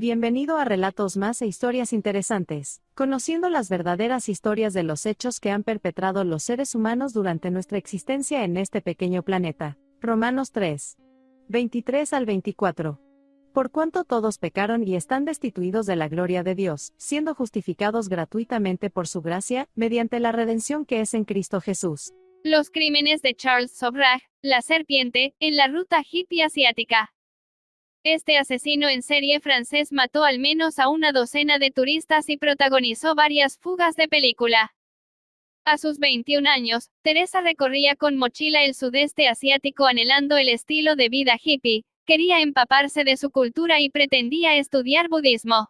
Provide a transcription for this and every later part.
Bienvenido a Relatos Más e Historias Interesantes, conociendo las verdaderas historias de los hechos que han perpetrado los seres humanos durante nuestra existencia en este pequeño planeta. Romanos 3. 23 al 24. Por cuanto todos pecaron y están destituidos de la gloria de Dios, siendo justificados gratuitamente por su gracia, mediante la redención que es en Cristo Jesús. Los crímenes de Charles Sobrag, la serpiente, en la ruta hippie asiática. Este asesino en serie francés mató al menos a una docena de turistas y protagonizó varias fugas de película. A sus 21 años, Teresa recorría con mochila el sudeste asiático anhelando el estilo de vida hippie, quería empaparse de su cultura y pretendía estudiar budismo.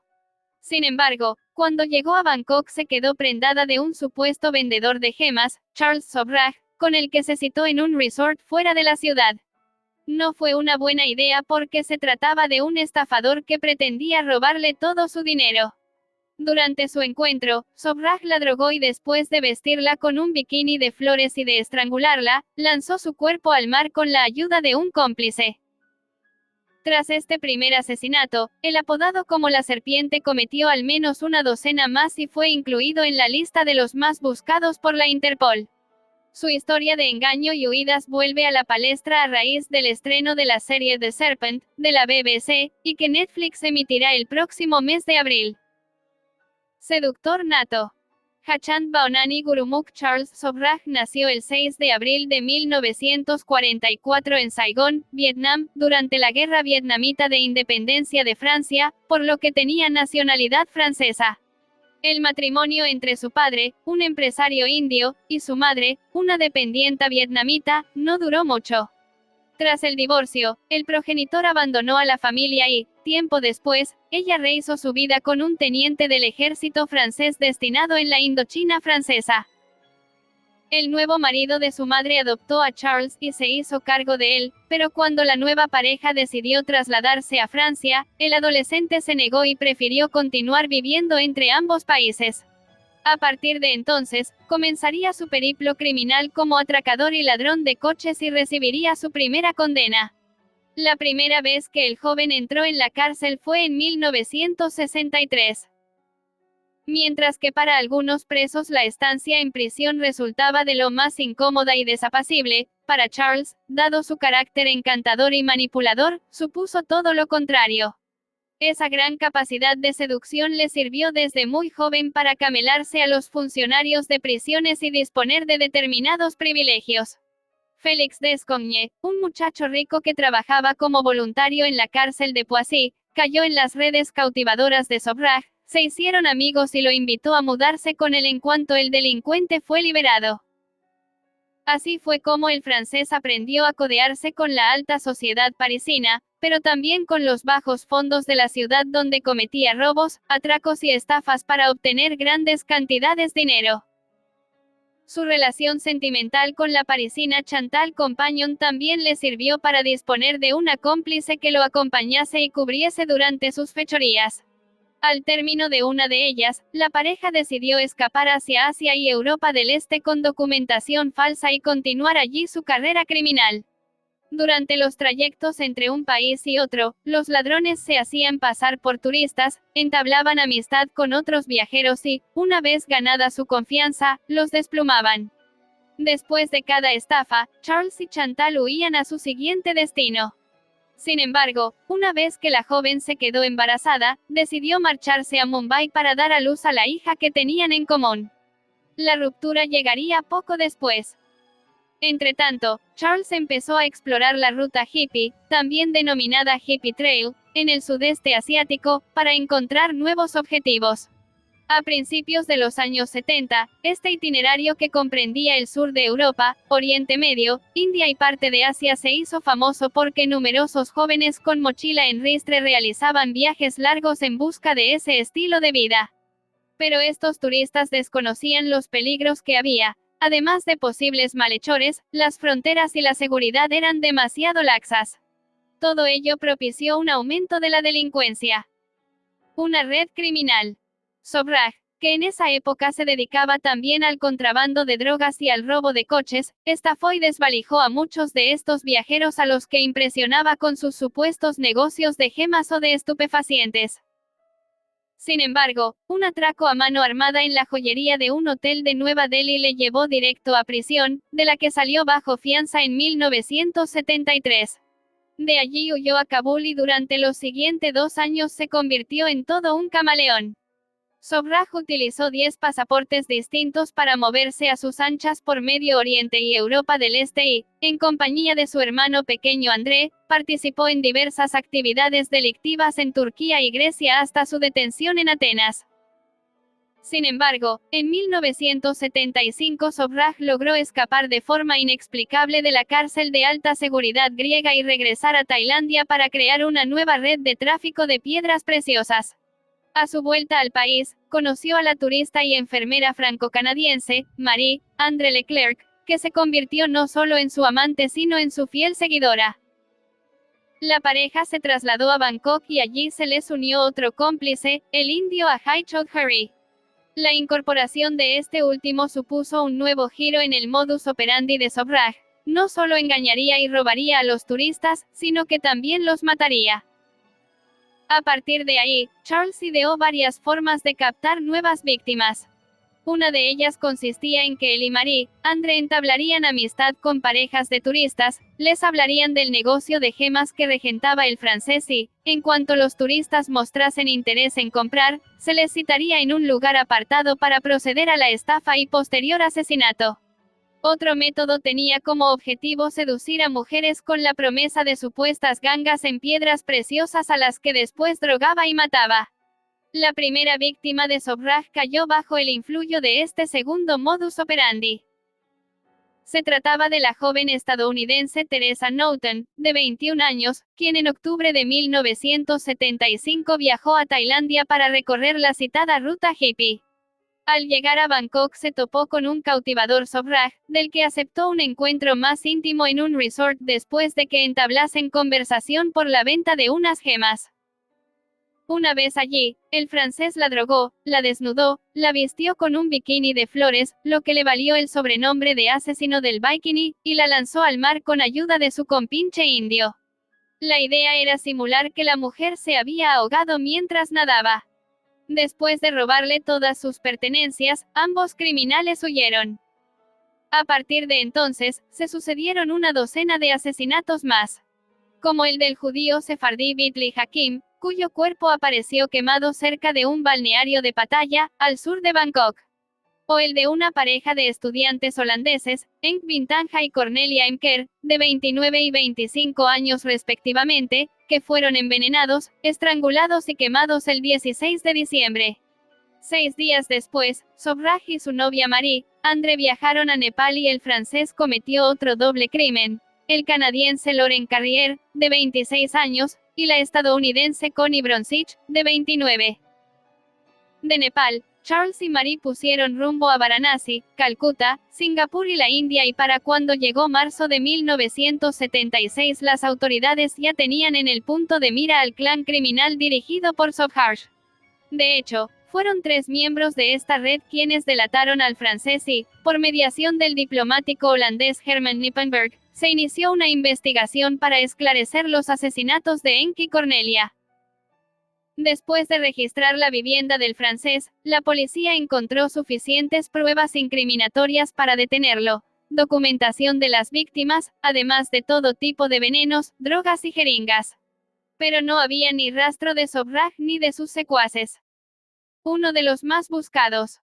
Sin embargo, cuando llegó a Bangkok se quedó prendada de un supuesto vendedor de gemas, Charles Sobrag, con el que se citó en un resort fuera de la ciudad. No fue una buena idea porque se trataba de un estafador que pretendía robarle todo su dinero. Durante su encuentro, Sobrag la drogó y después de vestirla con un bikini de flores y de estrangularla, lanzó su cuerpo al mar con la ayuda de un cómplice. Tras este primer asesinato, el apodado como la serpiente cometió al menos una docena más y fue incluido en la lista de los más buscados por la Interpol. Su historia de engaño y huidas vuelve a la palestra a raíz del estreno de la serie The Serpent, de la BBC, y que Netflix emitirá el próximo mes de abril. Seductor nato. Hachand Baonani Gurumukh Charles Sobrag nació el 6 de abril de 1944 en Saigón, Vietnam, durante la Guerra Vietnamita de Independencia de Francia, por lo que tenía nacionalidad francesa. El matrimonio entre su padre, un empresario indio, y su madre, una dependienta vietnamita, no duró mucho. Tras el divorcio, el progenitor abandonó a la familia y, tiempo después, ella rehizo su vida con un teniente del ejército francés destinado en la Indochina francesa. El nuevo marido de su madre adoptó a Charles y se hizo cargo de él, pero cuando la nueva pareja decidió trasladarse a Francia, el adolescente se negó y prefirió continuar viviendo entre ambos países. A partir de entonces, comenzaría su periplo criminal como atracador y ladrón de coches y recibiría su primera condena. La primera vez que el joven entró en la cárcel fue en 1963. Mientras que para algunos presos la estancia en prisión resultaba de lo más incómoda y desapacible, para Charles, dado su carácter encantador y manipulador, supuso todo lo contrario. Esa gran capacidad de seducción le sirvió desde muy joven para camelarse a los funcionarios de prisiones y disponer de determinados privilegios. Félix Descogne, un muchacho rico que trabajaba como voluntario en la cárcel de Poissy, cayó en las redes cautivadoras de Sobrag, se hicieron amigos y lo invitó a mudarse con él en cuanto el delincuente fue liberado. Así fue como el francés aprendió a codearse con la alta sociedad parisina, pero también con los bajos fondos de la ciudad donde cometía robos, atracos y estafas para obtener grandes cantidades de dinero. Su relación sentimental con la parisina Chantal Compagnon también le sirvió para disponer de una cómplice que lo acompañase y cubriese durante sus fechorías. Al término de una de ellas, la pareja decidió escapar hacia Asia y Europa del Este con documentación falsa y continuar allí su carrera criminal. Durante los trayectos entre un país y otro, los ladrones se hacían pasar por turistas, entablaban amistad con otros viajeros y, una vez ganada su confianza, los desplumaban. Después de cada estafa, Charles y Chantal huían a su siguiente destino. Sin embargo, una vez que la joven se quedó embarazada, decidió marcharse a Mumbai para dar a luz a la hija que tenían en común. La ruptura llegaría poco después. Entretanto, Charles empezó a explorar la ruta hippie, también denominada Hippie Trail, en el sudeste asiático, para encontrar nuevos objetivos. A principios de los años 70, este itinerario que comprendía el sur de Europa, Oriente Medio, India y parte de Asia se hizo famoso porque numerosos jóvenes con mochila en ristre realizaban viajes largos en busca de ese estilo de vida. Pero estos turistas desconocían los peligros que había. Además de posibles malhechores, las fronteras y la seguridad eran demasiado laxas. Todo ello propició un aumento de la delincuencia. Una red criminal. Sobrag, que en esa época se dedicaba también al contrabando de drogas y al robo de coches, estafó y desvalijó a muchos de estos viajeros a los que impresionaba con sus supuestos negocios de gemas o de estupefacientes. Sin embargo, un atraco a mano armada en la joyería de un hotel de Nueva Delhi le llevó directo a prisión, de la que salió bajo fianza en 1973. De allí huyó a Kabul y durante los siguientes 2 años se convirtió en todo un camaleón. Sobraj utilizó 10 pasaportes distintos para moverse a sus anchas por Medio Oriente y Europa del Este y, en compañía de su hermano pequeño André, participó en diversas actividades delictivas en Turquía y Grecia hasta su detención en Atenas. Sin embargo, en 1975 Sobraj logró escapar de forma inexplicable de la cárcel de alta seguridad griega y regresar a Tailandia para crear una nueva red de tráfico de piedras preciosas. A su vuelta al país, conoció a la turista y enfermera franco-canadiense, Marie-André Leclerc, que se convirtió no solo en su amante sino en su fiel seguidora. La pareja se trasladó a Bangkok y allí se les unió otro cómplice, el indio Ajay Choudhury. La incorporación de este último supuso un nuevo giro en el modus operandi de Sobraj. No solo engañaría y robaría a los turistas, sino que también los mataría. A partir de ahí, Charles ideó varias formas de captar nuevas víctimas. Una de ellas consistía en que él y Marie-André entablarían amistad con parejas de turistas, les hablarían del negocio de gemas que regentaba el francés y, en cuanto los turistas mostrasen interés en comprar, se les citaría en un lugar apartado para proceder a la estafa y posterior asesinato. Otro método tenía como objetivo seducir a mujeres con la promesa de supuestas gangas en piedras preciosas a las que después drogaba y mataba. La primera víctima de Sobraj cayó bajo el influjo de este segundo modus operandi. Se trataba de la joven estadounidense Teresa Norton, de 21 años, quien en octubre de 1975 viajó a Tailandia para recorrer la citada ruta hippie. Al llegar a Bangkok se topó con un cautivador Sobraj, del que aceptó un encuentro más íntimo en un resort después de que entablasen conversación por la venta de unas gemas. Una vez allí, el francés la drogó, la desnudó, la vistió con un bikini de flores, lo que le valió el sobrenombre de asesino del bikini, y la lanzó al mar con ayuda de su compinche indio. La idea era simular que la mujer se había ahogado mientras nadaba. Después de robarle todas sus pertenencias, ambos criminales huyeron. A partir de entonces, se sucedieron una docena de asesinatos más. Como el del judío sefardí Bitli Hakim, cuyo cuerpo apareció quemado cerca de un balneario de Pattaya, al sur de Bangkok. O el de una pareja de estudiantes holandeses, Henk Bintanja y Cornelia Imker, de 29 y 25 años respectivamente, que fueron envenenados, estrangulados y quemados el 16 de diciembre. 6 días después, Sobraj y su novia Marie-André viajaron a Nepal y el francés cometió otro doble crimen. El canadiense Laurent Carrier, de 26 años, y la estadounidense Connie Bronsich, de 29. De Nepal, Charles y Marie pusieron rumbo a Varanasi, Calcuta, Singapur y la India y para cuando llegó marzo de 1976 las autoridades ya tenían en el punto de mira al clan criminal dirigido por Sobraj. De hecho, fueron 3 miembros de esta red quienes delataron al francés y, por mediación del diplomático holandés Herman Nippenberg, se inició una investigación para esclarecer los asesinatos de Henk y Cornelia. Después de registrar la vivienda del francés, la policía encontró suficientes pruebas incriminatorias para detenerlo, documentación de las víctimas, además de todo tipo de venenos, drogas y jeringas. Pero no había ni rastro de Sobraj ni de sus secuaces. Uno de los más buscados.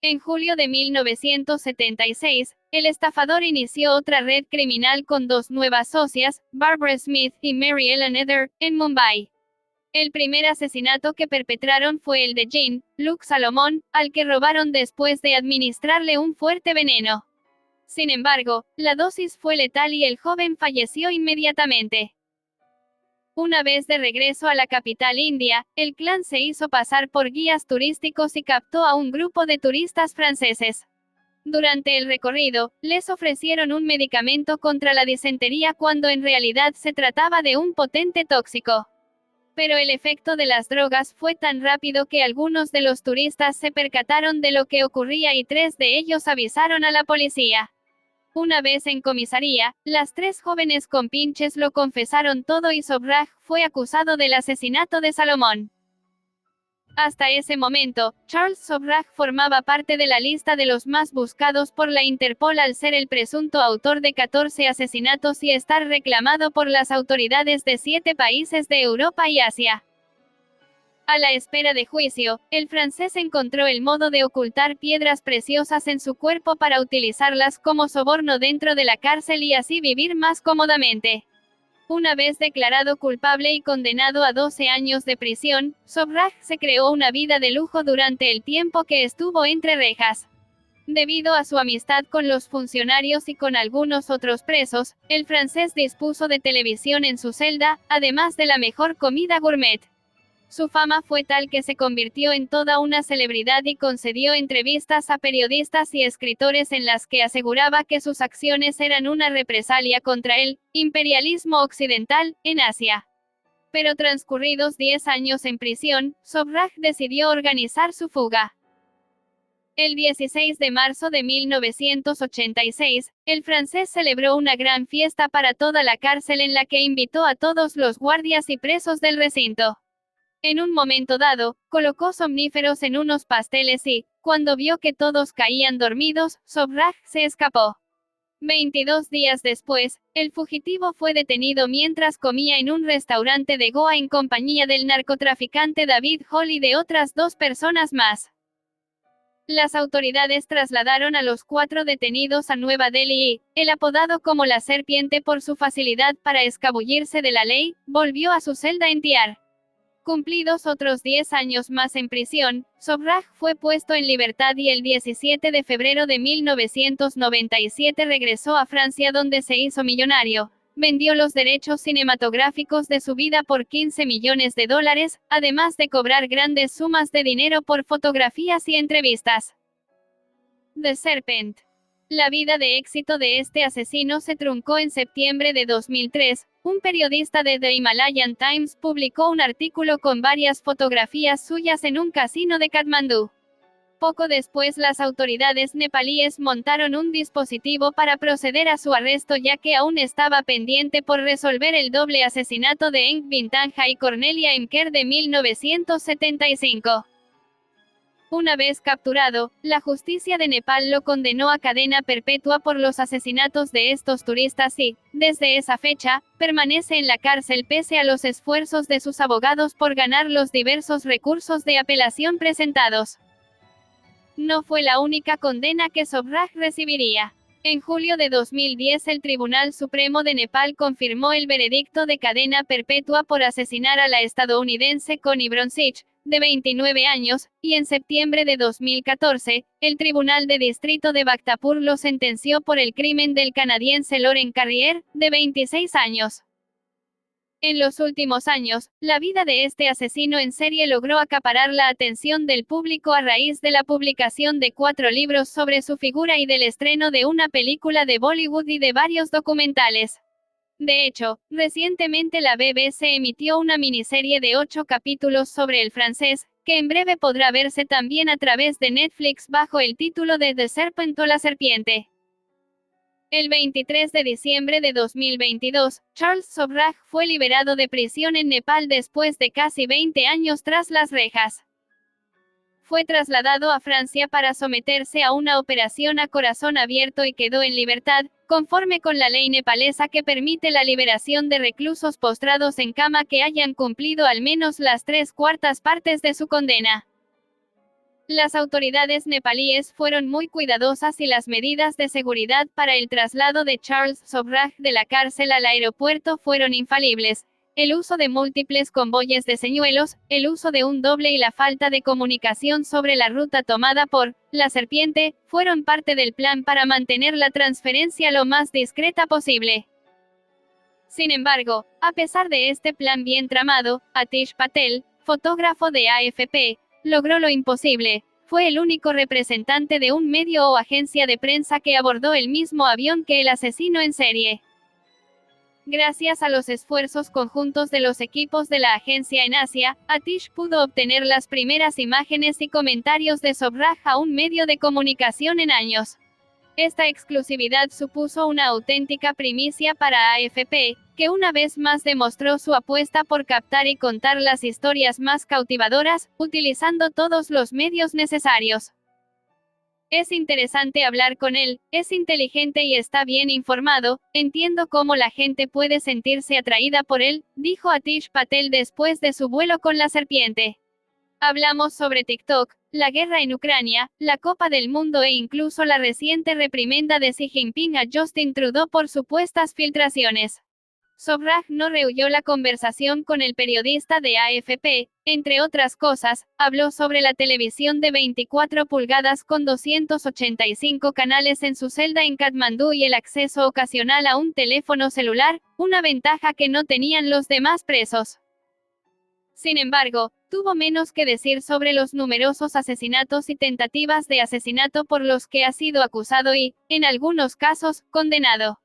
En julio de 1976, el estafador inició otra red criminal con 2 nuevas socias, Barbara Smith y Mary Ellen Eder, en Mumbai. El primer asesinato que perpetraron fue el de Jean-Luc Salomón, al que robaron después de administrarle un fuerte veneno. Sin embargo, la dosis fue letal y el joven falleció inmediatamente. Una vez de regreso a la capital india, el clan se hizo pasar por guías turísticos y captó a un grupo de turistas franceses. Durante el recorrido, les ofrecieron un medicamento contra la disentería cuando en realidad se trataba de un potente tóxico. Pero el efecto de las drogas fue tan rápido que algunos de los turistas se percataron de lo que ocurría y 3 de ellos avisaron a la policía. Una vez en comisaría, las 3 jóvenes compinches lo confesaron todo y Sobraj fue acusado del asesinato de Salomón. Hasta ese momento, Charles Sobhraj formaba parte de la lista de los más buscados por la Interpol al ser el presunto autor de 14 asesinatos y estar reclamado por las autoridades de 7 países de Europa y Asia. A la espera de juicio, el francés encontró el modo de ocultar piedras preciosas en su cuerpo para utilizarlas como soborno dentro de la cárcel y así vivir más cómodamente. Una vez declarado culpable y condenado a 12 años de prisión, Sobhraj se creó una vida de lujo durante el tiempo que estuvo entre rejas. Debido a su amistad con los funcionarios y con algunos otros presos, el francés dispuso de televisión en su celda, además de la mejor comida gourmet. Su fama fue tal que se convirtió en toda una celebridad y concedió entrevistas a periodistas y escritores en las que aseguraba que sus acciones eran una represalia contra el imperialismo occidental en Asia. Pero transcurridos 10 años en prisión, Sobhraj decidió organizar su fuga. El 16 de marzo de 1986, el francés celebró una gran fiesta para toda la cárcel en la que invitó a todos los guardias y presos del recinto. En un momento dado, colocó somníferos en unos pasteles y, cuando vio que todos caían dormidos, Sobhraj se escapó. 22 días después, el fugitivo fue detenido mientras comía en un restaurante de Goa en compañía del narcotraficante David Hall y de otras 2 personas más. Las autoridades trasladaron a los 4 detenidos a Nueva Delhi y, el apodado como la serpiente por su facilidad para escabullirse de la ley, volvió a su celda en Tiar. Cumplidos otros 10 años más en prisión, Sobhraj fue puesto en libertad y el 17 de febrero de 1997 regresó a Francia donde se hizo millonario. Vendió los derechos cinematográficos de su vida por $15 millones, además de cobrar grandes sumas de dinero por fotografías y entrevistas. The Serpent. La vida de éxito de este asesino se truncó en septiembre de 2003. Un periodista de The Himalayan Times publicó un artículo con varias fotografías suyas en un casino de Katmandú. Poco después las autoridades nepalíes montaron un dispositivo para proceder a su arresto ya que aún estaba pendiente por resolver el doble asesinato de Enk Bintangha y Cornelia Imker de 1975. Una vez capturado, la justicia de Nepal lo condenó a cadena perpetua por los asesinatos de estos turistas y, desde esa fecha, permanece en la cárcel pese a los esfuerzos de sus abogados por ganar los diversos recursos de apelación presentados. No fue la única condena que Sobhraj recibiría. En julio de 2010 el Tribunal Supremo de Nepal confirmó el veredicto de cadena perpetua por asesinar a la estadounidense Connie Bronzich, de 29 años, y en septiembre de 2014, el Tribunal de Distrito de Bhaktapur lo sentenció por el crimen del canadiense Laurent Carrier, de 26 años. En los últimos años, la vida de este asesino en serie logró acaparar la atención del público a raíz de la publicación de 4 libros sobre su figura y del estreno de una película de Bollywood y de varios documentales. De hecho, recientemente la BBC emitió una miniserie de 8 capítulos sobre el francés, que en breve podrá verse también a través de Netflix bajo el título de The Serpent o la serpiente. El 23 de diciembre de 2022, Charles Sobhraj fue liberado de prisión en Nepal después de casi 20 años tras las rejas. Fue trasladado a Francia para someterse a una operación a corazón abierto y quedó en libertad, conforme con la ley nepalesa que permite la liberación de reclusos postrados en cama que hayan cumplido al menos las 3/4 partes de su condena. Las autoridades nepalíes fueron muy cuidadosas y las medidas de seguridad para el traslado de Charles Sobhraj de la cárcel al aeropuerto fueron infalibles. El uso de múltiples convoyes de señuelos, el uso de un doble y la falta de comunicación sobre la ruta tomada por la serpiente, fueron parte del plan para mantener la transferencia lo más discreta posible. Sin embargo, a pesar de este plan bien tramado, Atish Patel, fotógrafo de AFP, logró lo imposible. Fue el único representante de un medio o agencia de prensa que abordó el mismo avión que el asesino en serie. Gracias a los esfuerzos conjuntos de los equipos de la agencia en Asia, Atish pudo obtener las primeras imágenes y comentarios de Sobhraj a un medio de comunicación en años. Esta exclusividad supuso una auténtica primicia para AFP, que una vez más demostró su apuesta por captar y contar las historias más cautivadoras, utilizando todos los medios necesarios. Es interesante hablar con él, es inteligente y está bien informado, entiendo cómo la gente puede sentirse atraída por él, dijo Atish Patel después de su vuelo con la serpiente. Hablamos sobre TikTok, la guerra en Ucrania, la Copa del Mundo e incluso la reciente reprimenda de Xi Jinping a Justin Trudeau por supuestas filtraciones. Sobrag no rehuyó la conversación con el periodista de AFP, entre otras cosas, habló sobre la televisión de 24 pulgadas con 285 canales en su celda en Katmandú y el acceso ocasional a un teléfono celular, una ventaja que no tenían los demás presos. Sin embargo, tuvo menos que decir sobre los numerosos asesinatos y tentativas de asesinato por los que ha sido acusado y, en algunos casos, condenado.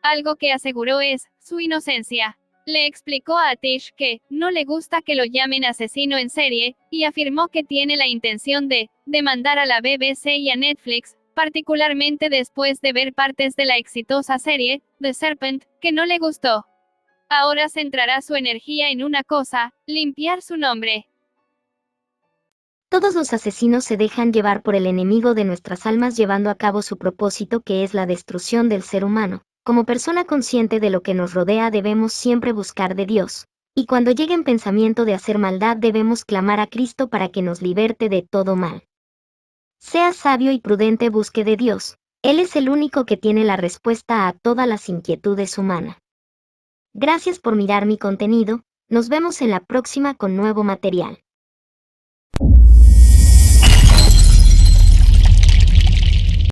Algo que aseguró es su inocencia. Le explicó a Atish que no le gusta que lo llamen asesino en serie, y afirmó que tiene la intención de demandar a la BBC y a Netflix, particularmente después de ver partes de la exitosa serie, The Serpent, que no le gustó. Ahora centrará su energía en una cosa, limpiar su nombre. Todos los asesinos se dejan llevar por el enemigo de nuestras almas llevando a cabo su propósito que es la destrucción del ser humano. Como persona consciente de lo que nos rodea debemos siempre buscar de Dios. Y cuando llegue en pensamiento de hacer maldad debemos clamar a Cristo para que nos liberte de todo mal. Sea sabio y prudente, busque de Dios. Él es el único que tiene la respuesta a todas las inquietudes humanas. Gracias por mirar mi contenido, nos vemos en la próxima con nuevo material.